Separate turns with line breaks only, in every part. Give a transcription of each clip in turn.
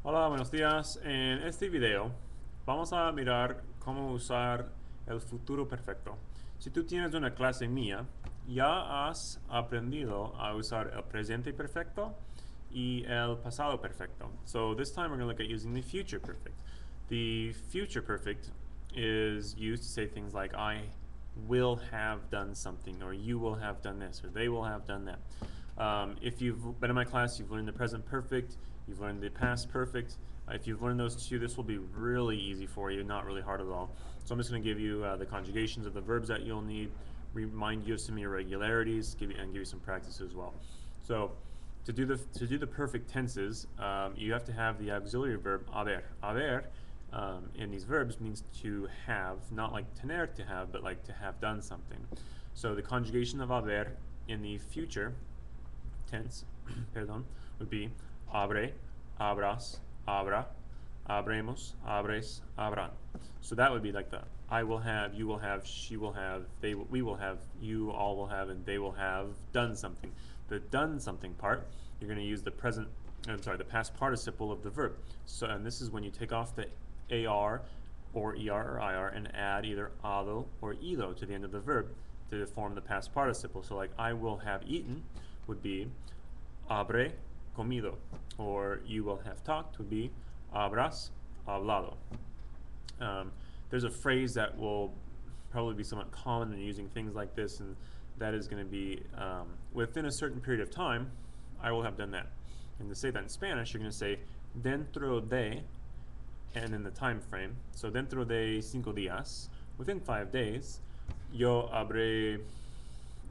Hola, buenos días. En este video vamos a mirar cómo usar el futuro perfecto. Si tú tienes una clase mía, ya has aprendido a usar el presente perfecto y el pasado perfecto. So this time we're going to look at using the future perfect. The future perfect is used to say things like I will have done something, or you will have done this, or they will have done that. If you've been in my class, you've learned the present perfect, you've learned the past perfect. If you've learned those two, this will be really easy for you, not really hard at all. So I'm just going to give you the conjugations of the verbs that you'll need, remind you of some irregularities, and give you some practice as well. So to do the perfect tenses, you have to have the auxiliary verb haber. Haber in these verbs means to have, not like tener, to have, but like to have done something. So the conjugation of haber in the future tense, perdón, would be abre, abras, abra, abremos, abres, abran. So that would be like the I will have, you will have, she will have, we will have, you all will have, and they will have done something. The done something part, you're going to use the the past participle of the verb. So, and this is when you take off the AR or ER or IR and add either ado or ido to the end of the verb to form the past participle. So like I will have eaten would be habré comido, or you will have talked would be habrás hablado. There's a phrase that will probably be somewhat common in using things like this, and that is going to be within a certain period of time, I will have done that. And to say that in Spanish, you're going to say dentro de, and in the time frame. So dentro de 5 días, within 5 days, yo habré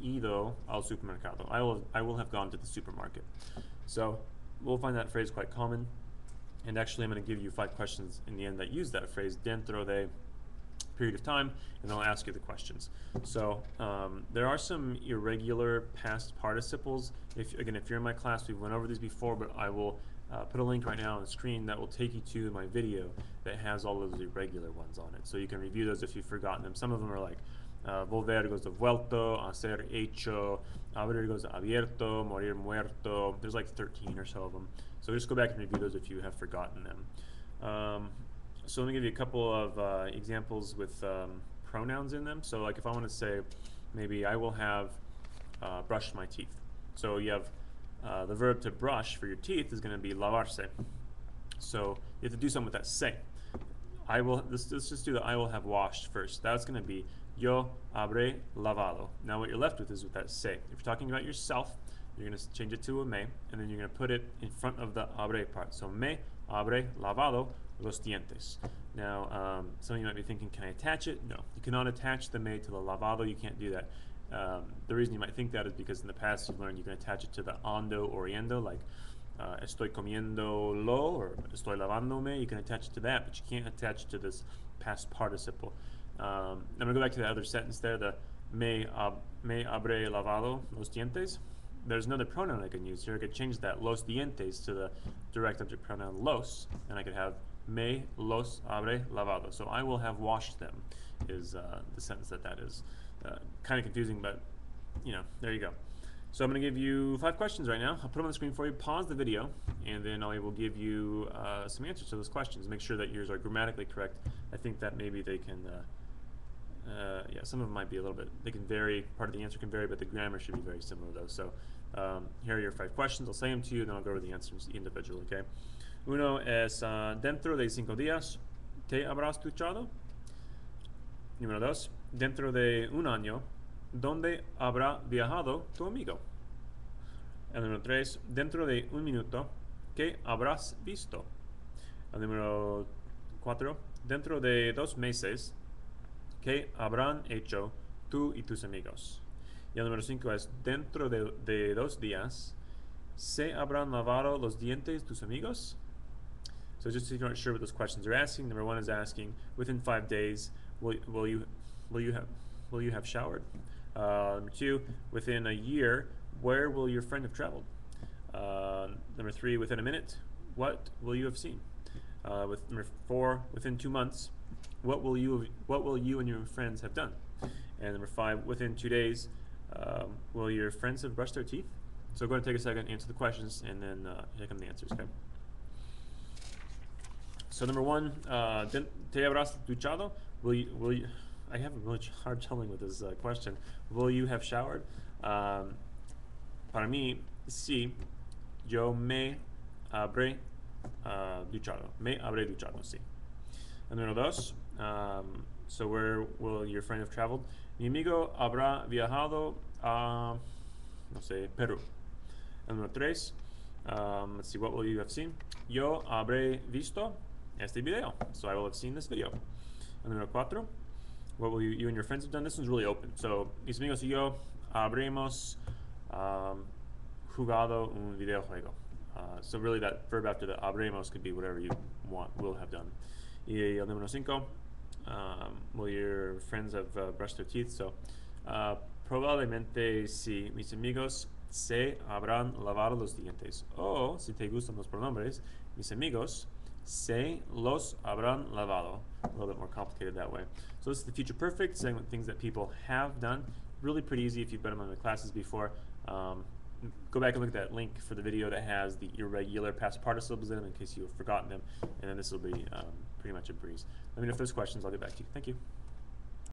ido al supermercado. I will have gone to the supermarket. So we'll find that phrase quite common. And actually, I'm going to give you 5 questions in the end that use that phrase, dentro de period of time, and I'll ask you the questions. So there are some irregular past participles. If you're in my class, we went over these before, but I will put a link right now on the screen that will take you to my video that has all of those irregular ones on it. So you can review those if you've forgotten them. Some of them are like volver goes to vuelto, hacer hecho, abrir goes to abierto, morir muerto. There's like 13 or so of them. So just go back and review those if you have forgotten them. So let me give you a couple of examples with pronouns in them. So like if I want to say, maybe I will have brushed my teeth. So you have the verb to brush for your teeth is going to be lavarse. So you have to do something with that se. Let's just do the I will have washed first. That's going to be yo habré lavado. Now what you're left with is with that se. If you're talking about yourself, you're going to change it to a me, and then you're going to put it in front of the habré part. So me habré lavado los dientes. Now, some of you might be thinking, can I attach it? No, you cannot attach the me to the lavado. You can't do that. The reason you might think that is because in the past you've learned you can attach it to the ando or yendo, like estoy comiendo lo or estoy lavándome. You can attach it to that, but you can't attach it to this past participle. I'm going to go back to the other sentence there, the me habré lavado los dientes. There's another pronoun I can use here. I could change that los dientes to the direct object pronoun los, and I could have me los habré lavado. So I will have washed them is the sentence that is. Kind of confusing, but there you go. So I'm going to give you 5 questions right now. I'll put them on the screen for you. Pause the video, and then I will give you some answers to those questions. Make sure that yours are grammatically correct. I think that maybe they can, some of them might be a little bit, they can vary, part of the answer can vary, but the grammar should be very similar though. So here are your 5 questions. I'll say them to you, and then I'll go over the answers individually, okay? Uno es, dentro de 5 días, ¿te habrás duchado? Número 2, dentro de un año, ¿dónde habrá viajado tu amigo? El número 3, dentro de un minuto, ¿qué habrás visto? El número 4, dentro de 2 meses, ¿qué habrán hecho tú y tus amigos? Y el número 5 es, dentro de 2 días, ¿se habrán lavado los dientes tus amigos? So just if you're not sure what those questions are asking, number 1 is asking, within 5 days, will you have showered? Number 2, within a year, where will your friend have traveled? Number 3, within a minute, what will you have seen? Number 4, within 2 months, what will you and your friends have done? And number 5, within 2 days, will your friends have brushed their teeth? So go ahead and take a second, answer the questions, and then here come the answers, okay? So number one, ¿te habrás duchado? Will you, I have a really hard telling with this question. Will you have showered? Para mí, sí, yo me habré duchado. Me habré duchado, sí. And número dos, so where will your friend have traveled? Mi amigo habrá viajado a, no sé, Perú. And número tres, let's see, what will you have seen? Yo habré visto este video. So I will have seen this video. And número cuatro, what will you and your friends have done? This one's really open. So, mis amigos y yo habremos jugado un videojuego. So really that verb after the habremos could be whatever you will have done. Y el número cinco, will your friends have brushed their teeth? So, probablemente si mis amigos se habrán lavado los dientes. O, si te gustan los pronombres, mis amigos se los habrán lavado. A little bit more complicated that way. So this is the future perfect, saying things that people have done. Really pretty easy if you've been in my classes before. Go back and look at that link for the video that has the irregular past participles in them in case you've forgotten them. And then this will be pretty much a breeze. Let me know if there's questions. I'll get back to you. Thank you.